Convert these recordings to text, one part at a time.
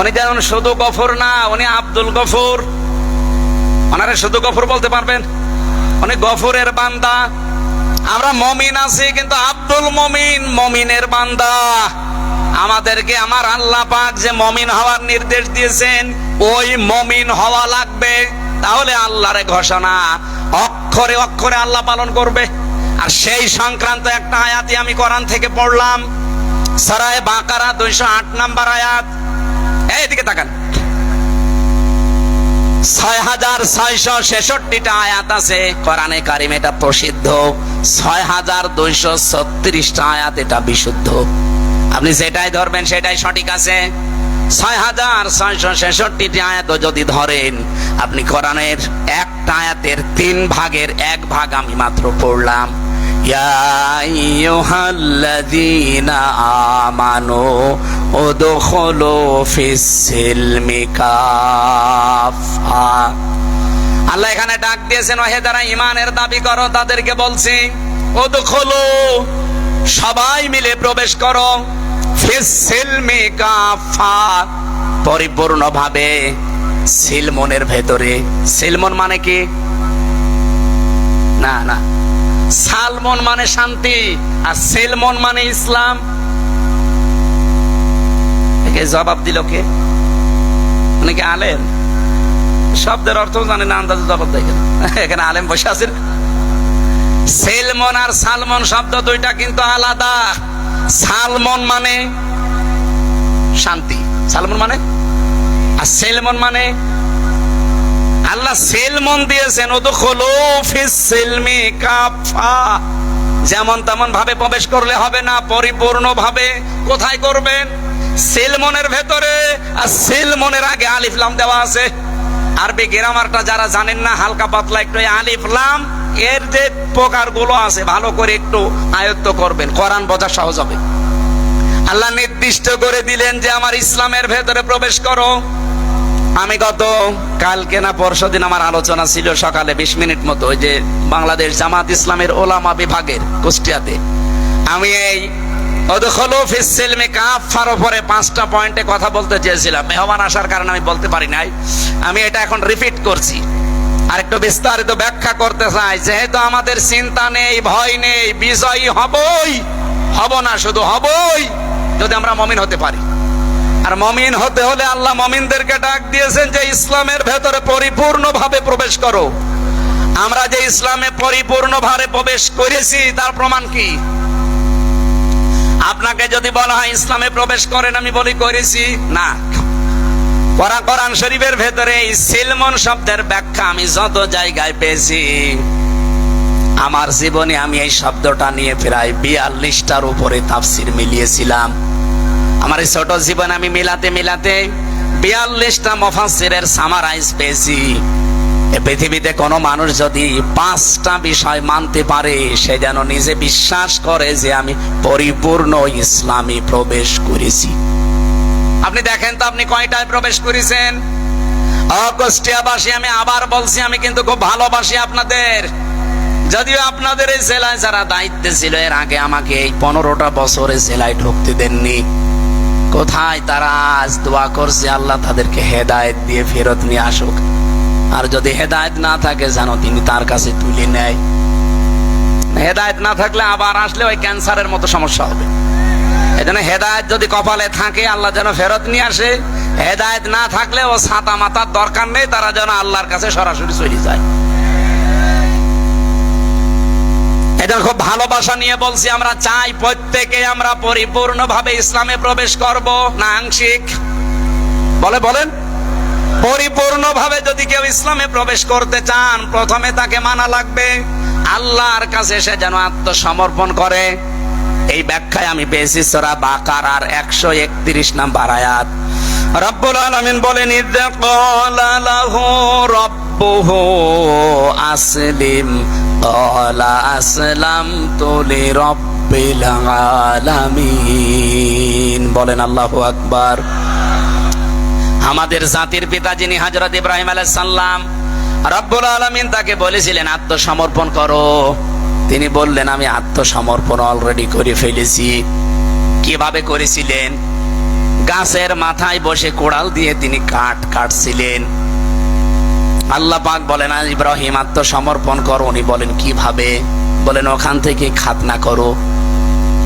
উনি যেমন শুধু গফুর না, উনি আব্দুল গফুর। ওনারে শুধু গফুর বলতে পারবেন? উনি গফুরের বান্দা। আমরা মমিন আছি কিন্তু আব্দুল মমিন, মমিনের বান্দা। আমাদেরকে আমার আল্লাহ পাক যে মমিন হওয়ার নির্দেশ দিয়েছেন, ওই মমিন হওয়া লাগবে। তাহলে আল্লাহর ঘোষণা অক্ষরে অক্ষরে আল্লাহ পালন করবে। আর সেই সংক্রান্ত একটা আয়াতই আমি কোরআন থেকে পড়লাম, সূরা বাকারা 208 নম্বর আয়াত। এইদিকে তাকান, 6666টা আয়াত আছে কোরআনে কারিম। এটা প্রসিদ্ধ। 6236টা আয়াত এটা বিশুদ্ধ। আপনি যেটাই ধরবেন সেটাই সঠিক আছে। 6666টি আয়াত যদি ধরেন, আপনি কোরআনের একটা আয়াতের 3 ভাগের 1 ভাগ আমি মাত্র পড়লাম। ইয়া আইয়ুহাল্লাযীনা আমানু উদখুলু ফিস-সিলমি কাফা। আল্লাহ এখানে ডাক দিয়েছেন, ওহে যারা ঈমানের দাবি করো তাদেরকে বলছি, উদখুলু, সবাই মিলে প্রবেশ করো, ফিস-সিলমি কাফা, পরিপূর্ণভাবে সিলমনের ভেতরে। সিলমন মানে কি? না না, সালমন মানে শান্তি, আর সিলমন মানে ইসলাম। একে জবাব দিল কে? উনি কি আলেম? শব্দের অর্থ জানে না, আন্দাজে জবাব দেখেন। এখানে আলেম বসে আছেন। সিলমন আর সালমন শব্দ দুইটা কিন্তু আলাদা। সালমন মানে শান্তি, সালমন মানে, আর সিলমন মানে, আল্লাহ সিলমন দিয়েছেন, উদখুলু ফিস-সিলমি কাফা। যেমন তেমন ভাবে প্রবেশ করলে হবে না, পরিপূর্ণ ভাবে। কোথায় করবেন? সিলমনের ভেতরে। আর সিলমনের আগে আলিফ লাম দেওয়া আছে। আরবি গ্রামারটা যারা জানেন না, হালকা পাতলা একটু আলিফ লাম এর যে প্রকারগুলো আছে ভালো করে একটু আয়ত্ত করবেন, কোরআন বোঝা সহজ হবে। আল্লাহ নির্দিষ্ট করে দিলেন যে আমার ইসলামের ভেতরে প্রবেশ করো। আমি গত কালকে না পরশুদিন আমার আলোচনা ছিল সকালে 20 মিনিট মতো, ওই যে বাংলাদেশ জামাত ইসলামের ওলামা বিভাগের কুষ্টিয়াতে। আমি এই উদখুলু ফিস-সিলমি কাফার উপরে 5টা পয়েন্টে কথা বলতে চেয়েছিলাম। মেহমান আসার কারণে আমি বলতে পারি নাই। আমি এটা এখন রিপিট করছি, আর একটু বিস্তারিত ব্যাখ্যা করতে চাই। যেহেতু আমাদের চিন্তা নেই, ভয় নেই, বিজয়ী হবই, হব না শুধু হবই যদি আমরা মুমিন হতে পারি। আর মুমিন হতে হলে আল্লাহ মুমিনদেরকে ডাক দিয়েছেন যে ইসলামের ভেতরে পরিপূর্ণভাবে প্রবেশ করো। আমরা যে ইসলামে পরিপূর্ণভাবে প্রবেশ করেছি তার প্রমাণ কি? আপনাকে যদি বলা হয় ইসলামে প্রবেশ করেন, আমি বলি করেছি না। কোরআন শরীফের ভেতরে এই সিলমন শব্দের ব্যাখ্যা আমি যত জায়গায় পেয়েছি, আমার জীবনে আমি এই শব্দটা নিয়ে প্রায় 42টার উপরে তাফসির মিলিয়েছিলাম। আমার এই ছোট জীবনে আমি মিলাতে 42টা মুফাসসিরের সামারাইজ পেয়েছি। এই পৃথিবীতে কোনো মানুষ যদি 5টা বিষয় মানতে পারে, সে যেন নিজে বিশ্বাস করে যে আমি পরিপূর্ণ ইসলামে প্রবেশ করেছি। আপনি দেখেন তো আপনি কয়টায় প্রবেশ করেছেন? কুষ্টিয়াবাসী, আমি আবার বলছি, আমি কিন্তু খুব ভালোবাসি আপনাদের। যদিও আপনাদের এই জেলায় যারা দায়িত্বে ছিল এর আগে আমাকে এই 15টা বছরে জেলায় ঢুকতে দেননি। কোথায় তারা? আজ দোয়া করছে আল্লাহ তাদেরকে হেদায়েত দিয়ে ফেরত নিয়ে আসুক। আর যদি হেদায়েত না থাকে, জানো তিনি তার কাছে তুলে নেয়। হেদায়েত না থাকলে আবার আসলে ওই ক্যান্সারের মতো সমস্যা হবে। এজন্য হেদায়েত যদি কপালে থাকে, আল্লাহ যেন ফেরত নিয়ে আসে। হেদায়েত না থাকলে ও ছাতা মাথার দরকার নেই, তারা যেন আল্লাহর কাছে সরাসরি চলে যায়। এটা খুব ভালোবাসা নিয়ে বলছি, আমরা চাই প্রত্যেকে আমরা পরিপূর্ণভাবে ইসলামে প্রবেশ করব, না আংশিক? বলেন পরিপূর্ণভাবে যদি কেউ ইসলামে প্রবেশ করতে চান, প্রথমে তাকে মানা লাগবে আল্লাহর কাছে, সে যেন আত্মসমর্পণ করে। এই ব্যাখ্যায় আমি পেয়েছি সূরা বাকারার 131 নম্বর আয়াত। রব্বুল আলামিন বলেন, ইযা ক্বালা লাহু রাব্বুহু আসলিম ক্বালা আসলামতু লিরাব্বিল আলামিন। বলেন আল্লাহু আকবার। আমাদের জাতির পিতা যিনি হযরত ইব্রাহিম আলাইহিস সালাম, রব্বুল আলামিন তাকে বলেছিলেন আত্মসমর্পণ করো। তিনি বললেন আমি আত্মসমর্পণ অলরেডি করে ফেলেছি। কিভাবে করেছিলেন? গাছের মাথায় বসে কোড়াল দিয়ে তিনি কাঠ কাটছিলেন। আল্লাহ পাক বলেন, ইব্রাহিম আত্মসমর্পণ করো। উনি বলেন কিভাবে? বলেন ওখান থেকে খাতনা করো।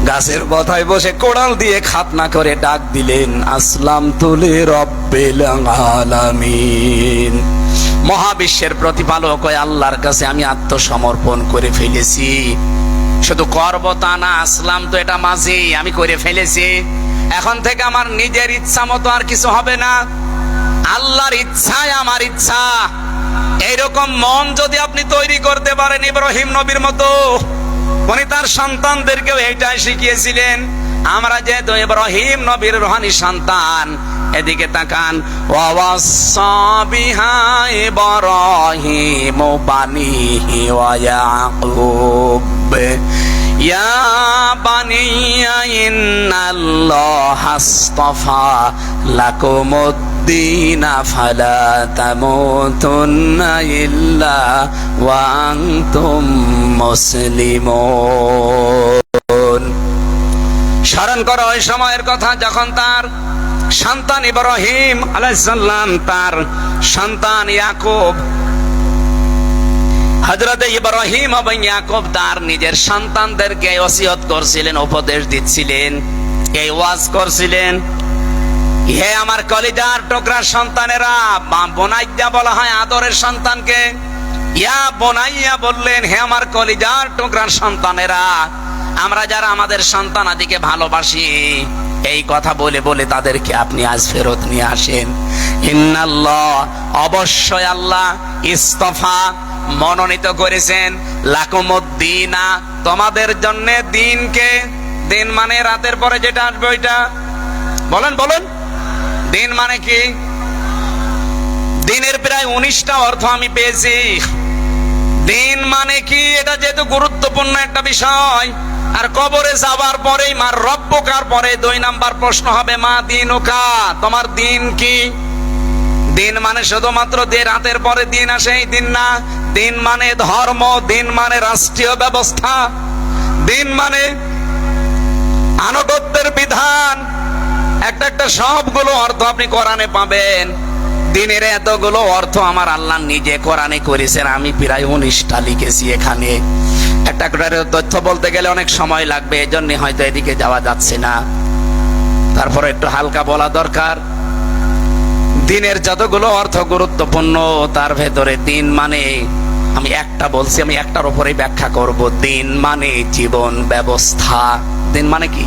গাছের মাথায় বসে কোড়াল দিয়ে খাতনা করে ডাক দিলেন, আসলামতু লিরাব্বিল আলামিন। মহাবিশ্বের প্রতিপালক ওই আল্লাহর কাছে আমি আত্মসমর্পণ করে ফেলেছি। শুধু করব তা না, আসলাম তো এটা মাঝি, আমি করে ফেলেছি। এখন থেকে আমার নিজের ইচ্ছা মতো আর কিছু হবে না, আল্লাহর ইচ্ছায় আমার ইচ্ছা। এইরকম মন যদি আপনি তৈরি করতে পারেন ইব্রাহিম নবীর মতো, উনি তার সন্তানদেরকেও এইটাই শিখিয়েছিলেন। আমরা যেহেতু ইব্রাহিম নবীর রুহানি সন্তান, এদিকে তাকান, ওয়াসাসা বিহা ইব্রাহিম বানিহি ওয়া ইয়াকুব ইয়া বানিয়া ইন্নাল্লাহা আসতাফা লাকুমুদ্দীন ফালা তামুতুন্না ইল্লা ওয়া আনতুম মুসলিমুন। স্মরণ করো ওই সময়ের কথা যখন তার সন্তান ইব্রাহিম আলাইহিস সালাম, তার সন্তান ইয়াকুব, হযরত ইব্রাহিম এবং ইয়াকুব তার নিজের সন্তানদেরকে ওসিয়ত করছিলেন, উপদেশ দিচ্ছিলেন, এই ওয়াজ করছিলেন, হে আমার কলিজার টুকরার সন্তানেরা। বোনাইয়া বলা হয় আদরের সন্তানকে, ইয়া বোনাইয়া বললেন, হে আমার কলিজার টুকরার সন্তানেরা। আমরা যারা আমাদের সন্তান আদিকে ভালোবাসি, এই কথা বলে বলে তাদেরকে আপনি আজ ফেরত নিয়ে আসেন। ইন্নাল্লাহ, অবশ্যই আল্লাহ, ইস্তফা, মনোনীত করেছেন, লাকুমুদ্দীনা, তোমাদের জন্য দিনকে। দিন মানে রাতের পরে যেটা আসবে ওইটা। বলেন বলেন, দিন মানে কি? দিনের প্রায় 19টা অর্থ আমি পেয়েছি। দিন মানে কি, এটা যেহেতু গুরুত্বপূর্ণ একটা বিষয়। আর কবরে যাবার পরেই মার রব্বুকার পরে 2 নাম্বার প্রশ্ন হবে, মা দিনুকা, তোমার দিন কি? দিন মানে শুধুমাত্র যে রাতের পরে দিন আসে এই দিন না। দিন মানে ধর্ম, দিন মানে রাষ্ট্রীয় ব্যবস্থা, দিন মানে আনুগত্যের বিধান। একটা একটা সবগুলো অর্থ আপনি কোরআনে পাবেন। দিনের এতগুলো অর্থ আমার আল্লাহ নিজে কোরআনে করেছেন। আমি প্রায় 19টা লিখেছি এখানে। একটা করে তথ্য বলতে গেলে অনেক সময় লাগবে, এজন্য হয়তো এদিকে যাওয়া যাচ্ছে না। তারপরে একটু হালকা বলা দরকার। দিনের যতগুলো অর্থ গুরুত্বপূর্ণ, তার ভেতরে দিন মানে, আমি একটা বলছি, আমি একটার উপরেই ব্যাখ্যা করব। দিন মানে জীবন ব্যবস্থা। দিন মানে কি?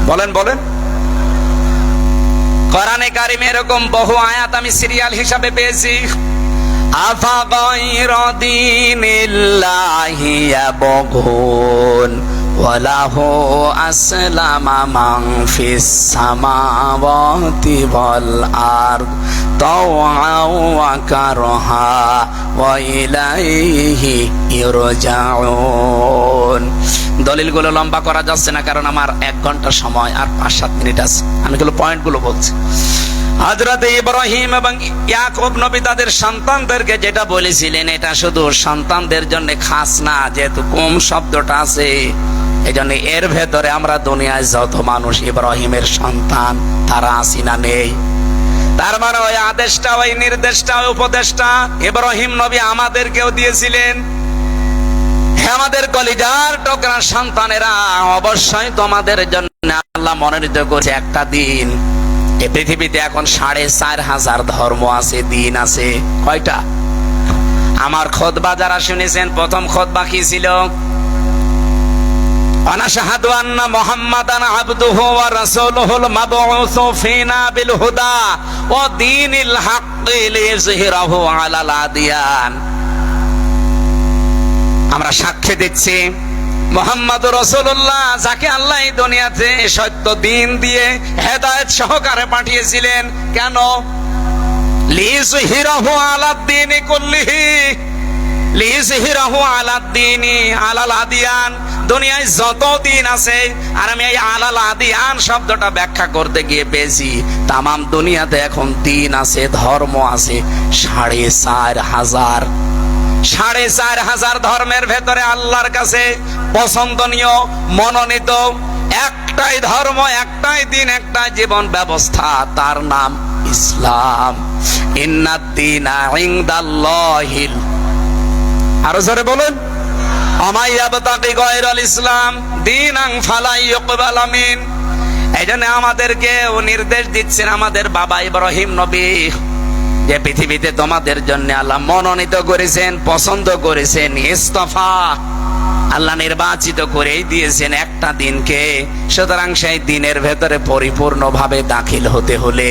বলেন বলেন। কোরআনে কারিমে এরকম বহু আয়াত আমি সিরিয়াল হিসাবে পেয়েছি। আফা গায়রা দীনিল্লাহি ইয়াবগুন ওয়ালাহু আসলামা মান ফিস সামাওয়াতি ওয়াল আরদ তাওআন ওয়া কারহা ওয়া ইলাইহি ইরজাউন। দলিলগুলো লম্বা করা যাচ্ছে না, কারণ আমার 1 ঘন্টা সময় আর 5-7 মিনিট আছে। আমি গুলো পয়েন্টগুলো বলছি। হযরত ইব্রাহিম এবং ইয়াকুব নবী তাদের সন্তানদেরকে যেটা বলেছিলেন, এটা শুধু সন্তানদের জন্য খাস না, যেহেতু কুম শব্দটা আছে, এই জন্য এর ভেতরে আমরা দুনিয়ায় যত মানুষ ইব্রাহিমের সন্তান, তারা আছি না নেই? তার মানে ওই আদেশটা, ওই নির্দেশটা, ওই উপদেশটা ইব্রাহিম নবী আমাদেরকেও দিয়েছিলেন। আমাদের কলিজার টুকরা সন্তানেরা, অবশ্যই তোমাদের জন্য আল্লাহ মনোনীত করেছে একটা দিন। এই পৃথিবীতে এখন 4,500 ধর্ম আছে, দিন আছে। কয়টা? আমার খুতবা যারা শুনেছেন, প্রথম খুতবা কি ছিল? আনাশহাদু আন্না মুহাম্মাদান আবদুহু ওয়া রাসূলুহুল মাবউসু ফিনা বিল হুদা ওয়া দীনিল হাক্কি লিইযহিরাহু আলাল আদিয়ান। আমরা সাক্ষ্য দিচ্ছি মুহাম্মদুর রাসূলুল্লাহ, যাকে আল্লাহ এই দুনিয়াতে সত্য দিন দিয়ে হেদায়েত সহকারে পাঠিয়েছিলেন। কেন? লিইযহিরাহু আলাদ দীনি কুল্লিহি, লিইযহিরাহু আলাদ দীনি আলাল আদিয়ান। দুনিয়ায় যত দিন আছে, আর আমি এই আলাল আদিয়ান শব্দটা ব্যাখ্যা করতে গিয়ে পেয়েছি তামাম দুনিয়াতে এখন দিন আছে, ধর্ম আছে 4,500। 4,500 ধর্মের ভেতরে আল্লাহর কাছে পছন্দনীয়, মনোনীত একটাই ধর্ম, একটাই দিন, একটাই জীবন ব্যবস্থা, তার নাম ইসলাম। ইন্নাদ-দীনা ইনদাল্লাহিল, আরো জোরে বলুন, আমা ইয়াবতাগি গায়রাল ইসলাম দীনান ফালা ইউকবাল মিন। এইজন্য আমাদেরকে ও নির্দেশ দিচ্ছেন আমাদের বাবা ইব্রাহিম নবী, যে পৃথিবীতে তোমাদের জন্য আল্লাহ মনোনীত করেছেন, পছন্দ করেছেন, ইস্তফা, আল্লাহ নির্বাচিত করেই দিয়েছেন একটা দিনকে। সুতরাং সেই দিনের ভেতরে পরিপূর্ণভাবে দাখিল হতে হলে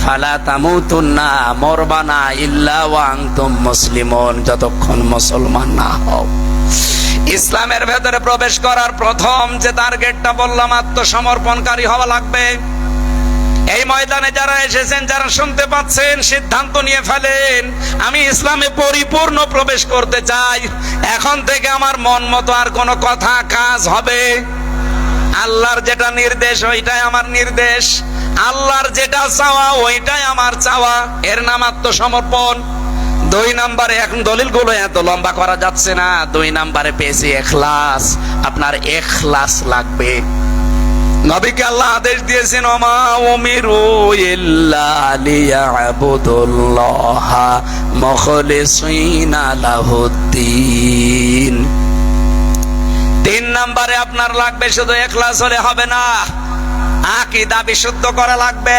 ফালা তামুতুন্না, মরবানা ইল্লা ওয়া আনতুম মুসলিমুন, যতক্ষণ মুসলমান না হও। ইসলামের ভেতরে প্রবেশ করার প্রথম যে টার্গেটটা বললাম, আত্মসমর্পণকারী হওয়া লাগবে। এই ময়দানে যারা এসেছেন, যারা শুনতে পাচ্ছেন, সিদ্ধান্ত নিয়ে ফেলেন, আমি ইসলামে পরিপূর্ণ প্রবেশ করতে চাই। এখন থেকে আমার মন মতো আর কোনো কথা কাজ হবে, আল্লাহর যেটা নির্দেশ ওইটাই আমার নির্দেশ, আল্লাহর যেটা চাওয়া ওইটাই আমার চাওয়া। এর নাম আত্মসমর্পণ। 2 নম্বরে, এখন দলিলগুলো এত লম্বা করা যাচ্ছে না, 2 নম্বরে পেয়েছি ইখলাস। আপনার ইখলাস লাগবে। নবীকে আল্লাহ আদেশ দিয়েছেন, ওমা উমিরু ইল্লা লিয়াবুদুল্লাহা মুখলিসিনা লাহুদ্দিন। 3 নম্বরে আপনার লাগবে, শুধু ইখলাস হলে হবে না, আকীদা বিশুদ্ধ করা লাগবে।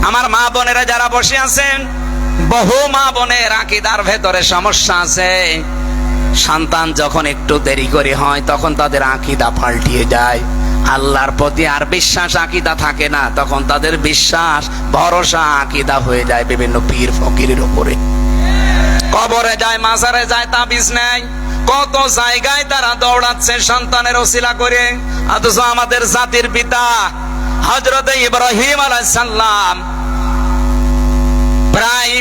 আমার মা বোনেরা যারা বসে আছেন, বহু মা বোনের আকীদার ভেতরে সমস্যা আছে। সন্তান যখন একটু দেরি করে হয়, তখন তাদের আকীদা পাল্টিয়ে যায়, আল্লাহর প্রতি আর বিশ্বাস আকীদা থাকে না, তখন তাদের বিশ্বাস ভরসা আকীদা হয়ে যায় বিভিন্ন পীর ফকিরের উপরে। কবরে যায়, মাজারে যায়, তাবিজ নেয়, কত জায়গায় তারা দৌড়াচ্ছে সন্তানের ওসিলা করে। অথচ আমাদের জাতির পিতা হযরত ইব্রাহিম আলাইহিস সালাম প্রায়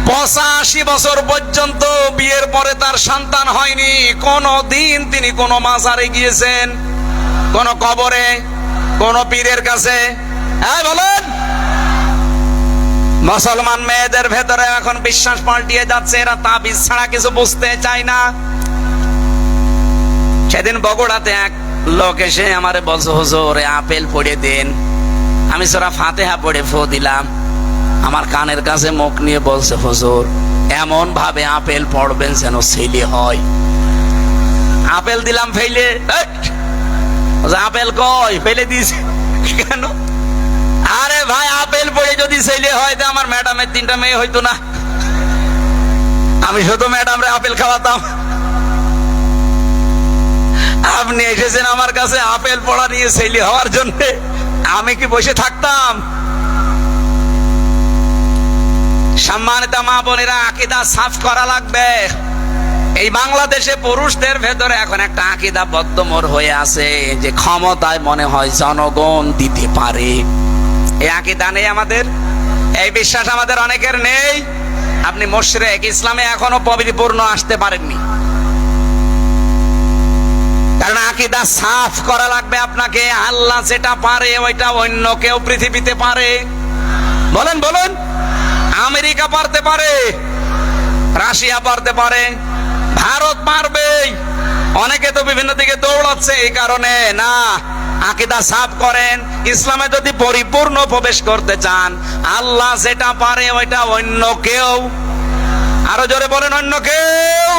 85 বছর পর্যন্ত বিয়ের পরে তার সন্তান হয়নি। কোন দিন তিনি কোন মাজারে গিয়েছেন, কোন কবরে, কোন পীরের কাছে? হ্যাঁ বলেন। মুসলমান মেয়েদের ভেতরে এখন বিশ্বাস পাল্টিয়ে যাচ্ছে, এরা তাবিজ ছাড়া কিছু বুঝতে চায় না। সেদিন বগুড়াতে এক লোক এসে আমারে বলছে, হুজুর আপেল পড়ে দেন। আমি সূরা ফাতিহা পড়ে ফু দিলাম। আমার কানের কাছে মুখ নিয়ে বলছে, হুজুর এমন ভাবে আপেল পড়বেন যেন ছেলে হয়। আপেল দিলাম ফেলে, আপেল কই ফেলে দিয়েছে কেন? আরে ভাই, আপেল পড়ে যদি ছেলে হয় তো আমার ম্যাডামের 3টা মেয়ে হইতো না? আমি শুধু ম্যাডামরে আপেল খাওয়াতাম। আপনি এসেছেন আমার কাছে আপেল পড়া নিয়ে ছেলে হওয়ার জন্য, আমি কি বসে থাকতাম? সম্মানিত মা বোনেরা, আকীদা সাফ করা লাগবে। এই বাংলাদেশে পুরুষদের ভেতরে এখন একটা আকীদা বদ্ধমূল হয়ে আছে, যে ক্ষমতায় মনে হয় জনগণ দিতে পারে। এই আকীদা নেই আমাদের, এই বিশ্বাস আমাদের অনেকের নেই। আপনি মুশরিক, ইসলামে এখনো পরিপূর্ণ আসতে পারেননি, কারণ আকীদা সাফ করা লাগবে আপনাকে। আল্লাহ যেটা পারে ওইটা অন্য কেউ পৃথিবীতে পারে। বলেন বলেন। আমেরিকা পারতে পারে, রাশিয়া পারতে পারে, ভারত পারবে। অনেকে তো বিভিন্ন দিকে দৌড়াচ্ছে এই কারণে না। আকীদা সাফ করেন। ইসলামে যদি পরিপূর্ণ প্রবেশ করতে চান, আল্লাহ যেটা পারে ওইটা অন্য কেউ, আরো জোরে বলেন, অন্য কেউ।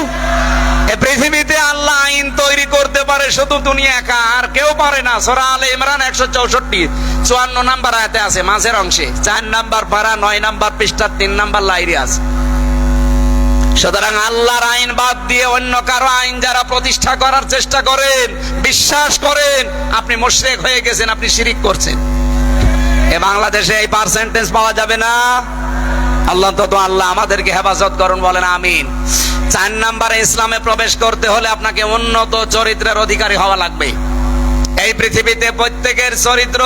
এই পৃথিবীতে আল্লাহ আইন তৈরি করতে পারে শুধু দুনিয়া একা, আর কেউ পারে না। সূরা আলে ইমরান 164 54 নাম্বার আয়াতে আছে, মাঝের অংশে 4 নাম্বার পারা 9 নাম্বার পৃষ্ঠা 3 নাম্বার লাইনে আছে। সুতরাং আল্লাহর আইন বাদ দিয়ে অন্য কারো আইন যারা প্রতিষ্ঠা করার চেষ্টা করেন, বিশ্বাস করেন, আপনি মুশরিক হয়ে গেছেন, আপনি শিরিক করছেন। এ বাংলাদেশে এই পার্সেন্টেজ পাওয়া যাবে না। আল্লাহ তো আল্লাহ আমাদেরকে হেফাজত করুন, বলেন আমিন। 4 নম্বরে, ইসলামে প্রবেশ করতে হলে আপনাকে উন্নত চরিত্রের অধিকারী হওয়া লাগবে। এই পৃথিবীতে প্রত্যেকের চরিত্র,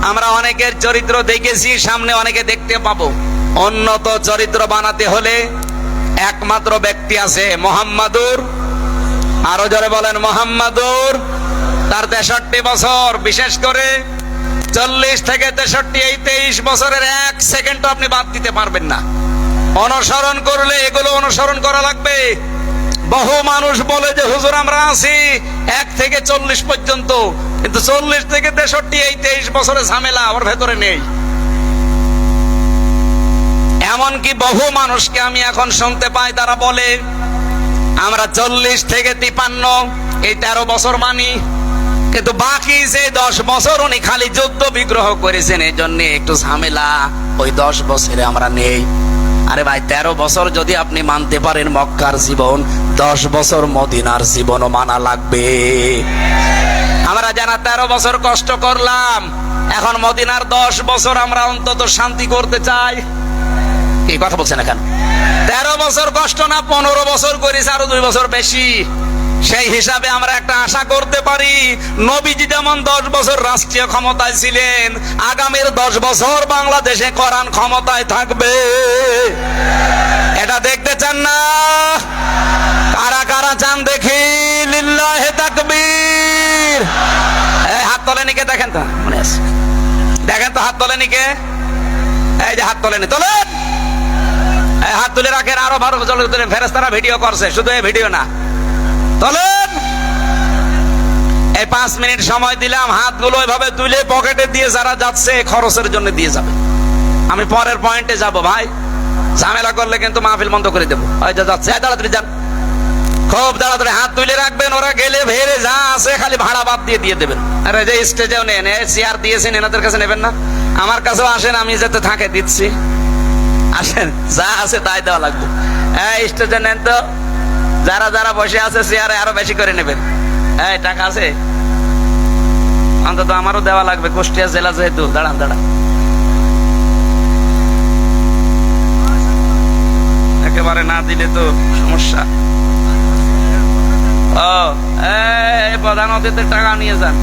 আমরা অনেকের চরিত্র দেখেছি, সামনে অনেকে দেখতে পাবো। উন্নত চরিত্র বানাতে হলে একমাত্র ব্যক্তি আছে, মুহাম্মাদুর, আরো জোরে বলেন মুহাম্মাদুর। তার 63 বছর, বিশেষ করে 40 থেকে 63, এই 23 বছরের 1 সেকেন্ড আপনি বাদ দিতে পারবেন না। অনুসরণ করলে এগুলো অনুসরণ করা লাগবে। বহু মানুষ বলে যে হুজুর আমরা আছি 1 থেকে 40 পর্যন্ত, কিন্তু 40 থেকে 63 এই 23 বছরের ঝামেলা ওর ভেতরে নেই। এমনকি বহু মানুষকে আমি এখন শুনতে পাই, তারা বলে আমরা 40 থেকে 53 এই 13 বছর মানি, কিন্তু বাকি যে 10 বছর উনি খালি যুদ্ধ বিগ্রহ করেছেন, এই জন্য একটু ঝামেলা, ওই 10 বছরে আমরা নেই। আরে ভাই, 13 বছর যদি আপনি মানতে পারেন মক্কার জীবন, 10 বছর মদিনার জীবনও মানা লাগবে। আমরা যারা 13 বছর কষ্ট করলাম, এখন মদিনার 10 বছর আমরা অন্তত শান্তি করতে চাই। কি কথা বলছেন এখন? 13 বছর কষ্ট না, 15 বছর করেছে, আরো 2 বছর বেশি। সেই হিসাবে আমরা একটা আশা করতে পারি, নবীজি যেমন 10 বছর রাষ্ট্রীয় ক্ষমতায় ছিলেন, আগামীর 10 বছর বাংলাদেশে কোরআন ক্ষমতায় থাকবে। এটা দেখতে চান না? কারা কারা চান দেখি? লিল্লাহে তাকবীর। এই হাত তোলেনি কে? দেখেন তো, মনে আছে? দেখেন তো হাত তোলেনি কে? এই যে হাত তোলেনি, তোলেন। এই হাত তুলে রাখেন, আরো ভালো তুলে। ফেরেশতারা ভিডিও করছে, শুধু এই ভিডিও না, তোলেন। এই 5 মিনিট সময় দিলাম, হাতগুলো এভাবে তুলে পকেটে দিয়ে যারা যাচ্ছে খরচের জন্য দিয়ে যাবে। আমি পরের পয়েন্টে যাব ভাই, ঝামেলা করলে কিন্তু মাহফিল বন্ধ করে দেবো। ওই যে যাচ্ছে, তাড়াতাড়ি যান, খুব তাড়াতাড়ি হাত তুলে রাখবেন। ওরা গেলে ভেড়ে যা আছে খালি ভাড়া বাদ দিয়ে দিয়ে দেবেন। আরে যে স্টেজেও নেন, চেয়ার দিয়েছেন, এনাদের কাছে নেবেন না? আমার কাছেও আসেন, আমি যাতে থাকে দিচ্ছি। আসেন, যা আছে তাই দেওয়া লাগবে। এই স্টেজে নেন তো, যারা যারা বসে আছে চেয়ারে আরো বেশি করে নেবেন। এই টাকা আছে অন্তত আমারও দেওয়া লাগবে, কুষ্টিয়া জেলা যেহেতু। দাঁড়ান দাঁড়ান, একেবারে না দিলে তো সমস্যা। ও এই প্রধান অতিথির টাকা নিয়ে যান।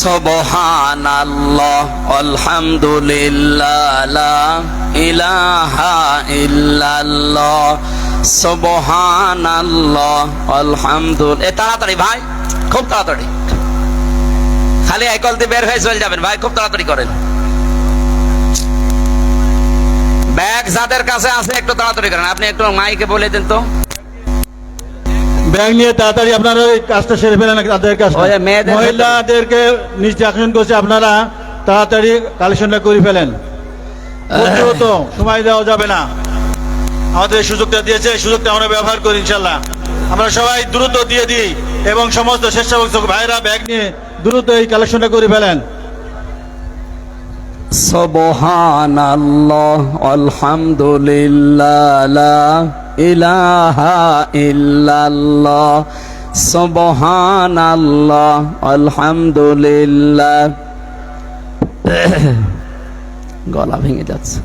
সুবহানাল্লাহ আলহামদুলিল্লাহ লা ইলাহা ইল্লাল্লাহ সুবহানাল্লাহ আলহামদুলিল্লাহ। তাড়াতাড়ি ভাই, খুব তাড়াতাড়ি, খালি একল দিয়ে বের হয়ে চলে যাবেন ভাই, খুব তাড়াতাড়ি করেন। ব্যাগ যাদের কাছে আছে একটু তাড়াতাড়ি করেন। আপনি একটু মাইকে বলে দেন তো, ব্যাগ নিয়ে তাড়াতাড়ি আপনারা এই কাজটা সেরে ফেলেন। তাদের কাজ, মহিলাদেরকে নিচে আকর্ষণ করছে, আপনারা তাড়াতাড়ি কালেকশনটা করে ফেলেন। তো সময় দেওয়া যাবে না। আমাদের এই সুযোগটা দিয়েছে, এই সুযোগটা আমরা ব্যবহার করি ইনশাল্লাহ। আমরা সবাই দ্রুত দিয়ে দিই, এবং সমস্ত স্বেচ্ছাসেবক ভাইরা ব্যাগ নিয়ে দ্রুত এই কালেকশনটা করে ফেলেন। সুবহানাল্লাহ আলহামদুলিল্লাহ লা ইলাহা ইল্লাল্লাহ সুবহানাল্লাহ আলহামদুলিল্লাহ। গলা ভেঙে যাচ্ছে।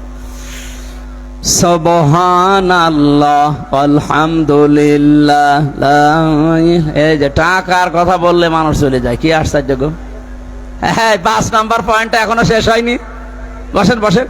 সুবহানাল্লাহ আলহামদুলিল্লাহ। এই যে টাকার কথা বললে মানুষ চলে যায়, কি আশ্চর্য গো। হ্যাঁ, 5 নাম্বার পয়েন্টটা এখনো শেষ হয়নি। বসেন বসেন।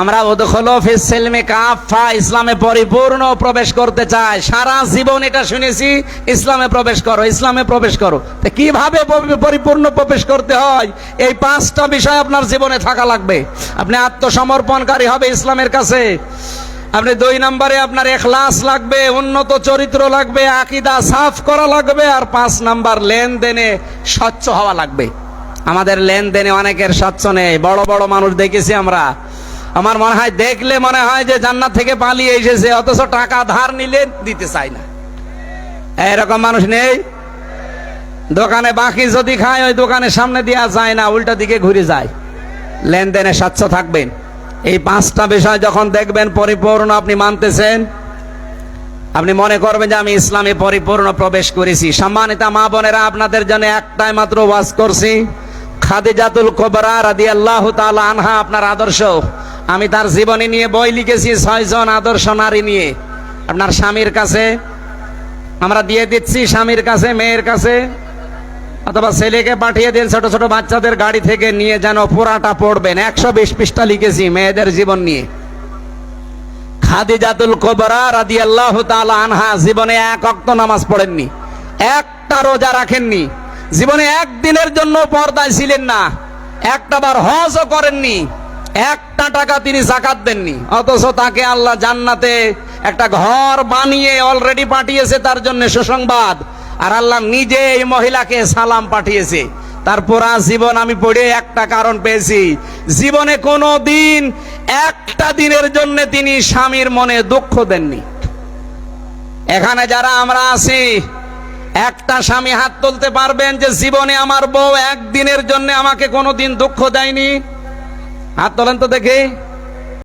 আমরা উদখুলু ফিস সিলমি কাফা, ইসলামে পরিপূর্ণ প্রবেশ করতে চাই। সারা জীবন এটা শুনেছি, ইসলামে প্রবেশ করো, ইসলামে প্রবেশ করো। তো কিভাবে পরিপূর্ণ প্রবেশ করতে হয়? এই 5টা বিষয় আপনার জীবনে থাকা লাগবে। আপনি আত্মসমর্পণকারী হবে ইসলামের কাছে। আপনি 2 নম্বরে আপনার ইখলাস লাগবে, উন্নত চরিত্র লাগবে, আকীদা সাফ করা লাগবে। আর 5 নাম্বার লেনদেনে স্বচ্ছ হওয়া লাগবে। আমাদের লেনদেনে অনেকের স্বচ্ছ নেই। বড় বড় মানুষ দেখেছি আমরা, আমার মনে হয় দেখলে মনে হয় যে জান্নাত থেকে পালিয়ে এসেছে, অথচ টাকা ধার নিলে দিতে চায় না। এরকম মানুষ নেই? দোকানে বাকি যদি খায়, ওই দোকানের সামনে দেওয়া যায় না, উল্টা দিকে ঘুরে যায়। লেনদেনে স্বচ্ছ থাকবেন। এই 5টা বিষয় যখন দেখবেন পরিপূর্ণ আপনি মানতেছেন, আপনি মনে করবেন যে আমি ইসলামে পরিপূর্ণ প্রবেশ করেছি। সম্মানিত মা বোনেরা, আপনাদের জন্য একটাই মাত্র ওয়াজ করছি। খাদিজাতুল কুবরা রাদিয়াল্লাহু তাআলা আনহা আপনার আদর্শ। আমি তার জীবনী নিয়ে বই লিখেছি, 6 জন আদর্শ নারী নিয়ে। আপনার স্বামীর কাছে আমরা দিয়ে দিচ্ছি, স্বামীর কাছে, মেয়ের কাছে, অথবা ছেলেকে পাঠিয়ে দিন, ছোট ছোট বাচ্চাদের গাড়ি থেকে নিয়ে যেন পুরাটা পড়বেন। 120 পৃষ্ঠা লিখেছি মেয়েদের জীবন নিয়ে। খাদিজাতুল কুবরা রাদিয়াল্লাহু তাআলা আনহা জীবনে 1 ওয়াক্ত নামাজ পড়েননি, একটা রোজা রাখেননি, জীবনে একদিনের জন্য পর্দায় ছিলেন না, একটাবার হজও করেননি, একটা টাকা তিনি যাকাত দেননি, অথচ তাকে আল্লাহ জান্নাতে একটা ঘর বানিয়ে অলরেডি পাঠিয়েছে, তার জন্য সুসংবাদ। আর আল্লাহ নিজে এই মহিলাকে সালাম পাঠিয়েছে। তারপর জীবন আমি পড়ে একটা কারণ পেয়েছি, জীবনে কোনো দিন একটা দিনের জন্য তিনি স্বামীর মনে দুঃখ দেননি। এখানে যারা আমরা আছি, একটা স্বামী হাত তুলতে পারবেন যে জীবনে আমার বউ একদিনের জন্য আমাকে কোনোদিন দুঃখ দেয়নি? হাত তোলেন তো দেখি।